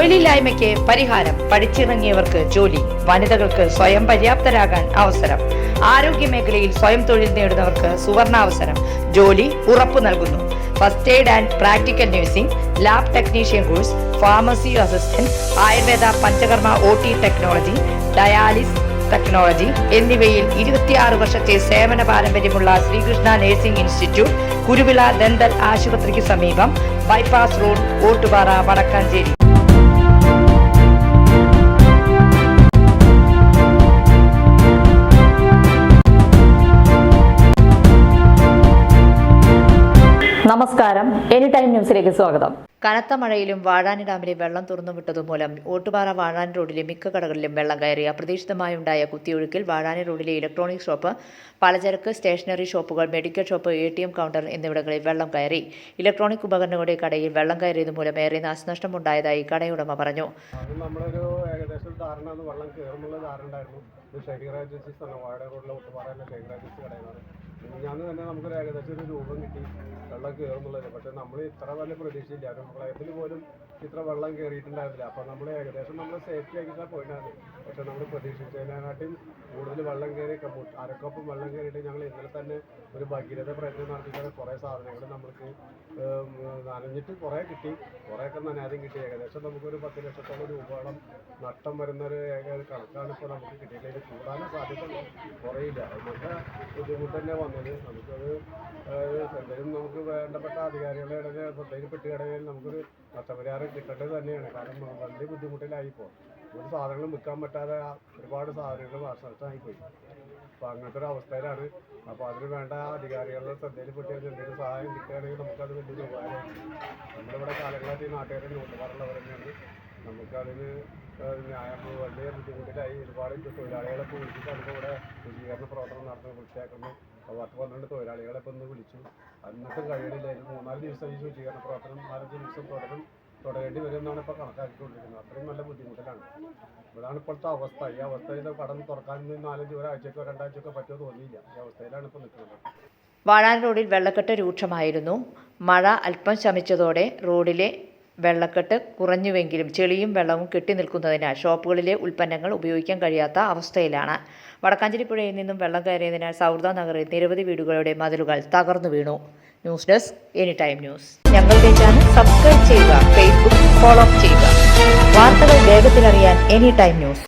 തൊഴിലില്ലായ്മയ്ക്ക് പരിഹാരം, പഠിച്ചിറങ്ങിയവർക്ക് ജോലി, വനിതകൾക്ക് സ്വയം പര്യാപ്തരാകാൻ അവസരം, ആരോഗ്യ മേഖലയിൽ സ്വയം തൊഴിൽ നേടുന്നവർക്ക് സുവർണാവസരം, ജോലി ഉറപ്പു നൽകുന്നു. First aid and practical nursing, lab technician course, pharmacy assistant, Ayurveda Panchakarma OT technology, dialysis technology എന്നിവയിൽ 26 വർഷത്തെ സേവന പാരമ്പര്യമുള്ള Sreekrishna nursing institute, Kuruvila dental ആശുപത്രിക്ക് സമീപം, ബൈപ്പാസ് റോഡ്, ഓട്ടുപാറ, വടക്കാഞ്ചേരി. നമസ്കാരം, എനി ടൈം ന്യൂസിലേക്ക് സ്വാഗതം. കനത്ത മഴയിലും വാഴാനി ഡാമിലെ വെള്ളം തുറന്നുവിട്ടതുമൂലം ഓട്ടുപാറ വാഴാനി റോഡിലെ മിക്ക കടകളിലും വെള്ളം കയറി. അപ്രതീക്ഷിതമായുണ്ടായ കുത്തിയൊഴുക്കിൽ വാഴാനി റോഡിലെ ഇലക്ട്രോണിക് ഷോപ്പ്, പലചരക്ക്, സ്റ്റേഷനറി ഷോപ്പുകൾ, മെഡിക്കൽ ഷോപ്പ്, ATM കൗണ്ടർ എന്നിവിടങ്ങളിൽ വെള്ളം കയറി. ഇലക്ട്രോണിക് ഉപകരണങ്ങളുടെ കടയിൽ വെള്ളം കയറിയത് മൂലം ഏറെ നാശനഷ്ടമുണ്ടായതായി കടയുടമ പറഞ്ഞു. ഞാൻ തന്നെ നമുക്കൊരു ഏകദേശം ഒരു രൂപം കിട്ടി വെള്ളം കയറുന്നുള്ളത്. പക്ഷെ നമ്മൾ ഇത്ര വലിയ പ്രതീക്ഷയില്ല, പ്രളയത്തിൽ പോലും ഇത്ര വെള്ളം കയറിയിട്ടുണ്ടായിരുന്നില്ല. അപ്പോൾ നമ്മൾ ഏകദേശം നമ്മൾ സേഫ്റ്റി ആക്കിയിട്ടാണ് പോയിട്ടാണ്. പക്ഷെ നമ്മൾ പ്രതീക്ഷിച്ചതിനെക്കാട്ടിയും കൂടുതൽ വെള്ളം കയറി, അരക്കൊപ്പം വെള്ളം കയറിയിട്ട് ഞങ്ങൾ ഇന്നലെ തന്നെ ഒരു ഭഗീരഥ പ്രയത്നം നടത്തിയിട്ട് കുറേ സാധനങ്ങൾ നമുക്ക് നനഞ്ഞിട്ട് കുറേ കിട്ടി, കുറേയൊക്കെ നനയാതെയും കിട്ടി. ഏകദേശം നമുക്കൊരു 10 ലക്ഷത്തോളം രൂപയോളം നഷ്ടം വരുന്നൊരു കണക്കാണ് ഇപ്പോൾ നമുക്ക് കിട്ടിയിട്ട്. ഇത് കൂടാനും സാധ്യത കുറയില്ല. അതിനൊക്കെ ബുദ്ധിമുട്ട് തന്നെ വന്നത്. നമുക്കത് എന്തെങ്കിലും നമുക്ക് വേണ്ടപ്പെട്ട അധികാരികളുടെ ഇടയിൽ ശ്രദ്ധയിൽപ്പെട്ടുകഴിഞ്ഞാൽ നമുക്കൊരു നഷ്ടപരിഹാരം കിട്ടേണ്ടത് തന്നെയാണ്. കാരണം വലിയ ബുദ്ധിമുട്ടിലായിപ്പോൾ ഒരു സാധനങ്ങളും വിൽക്കാൻ പറ്റാതെ ഒരുപാട് സാധനങ്ങൾ നാശനഷ്ടമായിപ്പോയി. അപ്പോൾ അങ്ങനത്തെ ഒരു അവസ്ഥയിലാണ്. അപ്പോൾ അതിന് വേണ്ട അധികാരികളുടെ ശ്രദ്ധയിൽപ്പെട്ട് എന്തെങ്കിലും സഹായം കിട്ടുകയാണെങ്കിൽ നമുക്കത് വലിയൊരു ഉപകാരമാണ്. നമ്മളിവിടെ കാലങ്ങളായിട്ട് ഈ നാട്ടുകാരെ നോട്ടുകാരുള്ളവർ തന്നെയാണ്. നമുക്കതിന് വലിയ ബുദ്ധിമുട്ടിലായി. ഒരുപാട് തൊഴിലാളികളൊക്കെ വിളിച്ചിട്ട് നമുക്കിവിടെ ശുചീകരണ പ്രവർത്തനം നടത്തുന്ന വൃത്തിയാക്കുന്നു. 10-12 തൊഴിലാളികളെ ഇപ്പം ഒന്ന് വിളിച്ചു. എന്നിട്ടും കഴിയണില്ല. 3-4 ദിവസം ഈ ശുചീകരണ പ്രവർത്തനം 4-5 ദിവസം തുടരേണ്ടി വരുമെന്നാണ് ഇപ്പോൾ കണക്കാക്കിക്കൊണ്ടിരിക്കുന്നത്. അത്രയും നല്ല ബുദ്ധിമുട്ടിലാണ്. ഇതാണ് ഇപ്പോഴത്തെ അവസ്ഥ. ഈ അവസ്ഥയിൽ കടം തുറക്കാൻ 4-5 ഒരാഴ്ചക്കോ 2 ആഴ്ചക്കോ പറ്റുമോ തോന്നിയില്ല. ഈ അവസ്ഥയിലാണ് ഇപ്പോൾ നിൽക്കുന്നത്. വാഴാനി റോഡിൽ വെള്ളക്കെട്ട് രൂക്ഷമായിരുന്നു. മഴ അല്പം ശമിച്ചതോടെ റോഡിലെ വെള്ളക്കെട്ട് കുറഞ്ഞുവെങ്കിലും ചെളിയും വെള്ളവും കെട്ടി നിൽക്കുന്നതിനാൽ ഷോപ്പുകളിലെ ഉൽപ്പന്നങ്ങൾ ഉപയോഗിക്കാൻ കഴിയാത്ത അവസ്ഥയിലാണ്. വടക്കാഞ്ചേരി പുഴയിൽ നിന്നും വെള്ളം കയറിയതിനാൽ സൗഹൃദ നഗറിൽ നിരവധി വീടുകളുടെ മതിലുകൾ തകർന്നു വീണു. News desk, any time news. ഞങ്ങളുടെ ചാനൽ സബ്സ്ക്രൈബ് ചെയ്യുക, ഫേസ്ബുക്ക് ഫോളോ ചെയ്യുക. വാർത്തകൾ വേഗത്തിലറിയാൻ എനി ടൈം ന്യൂസ്.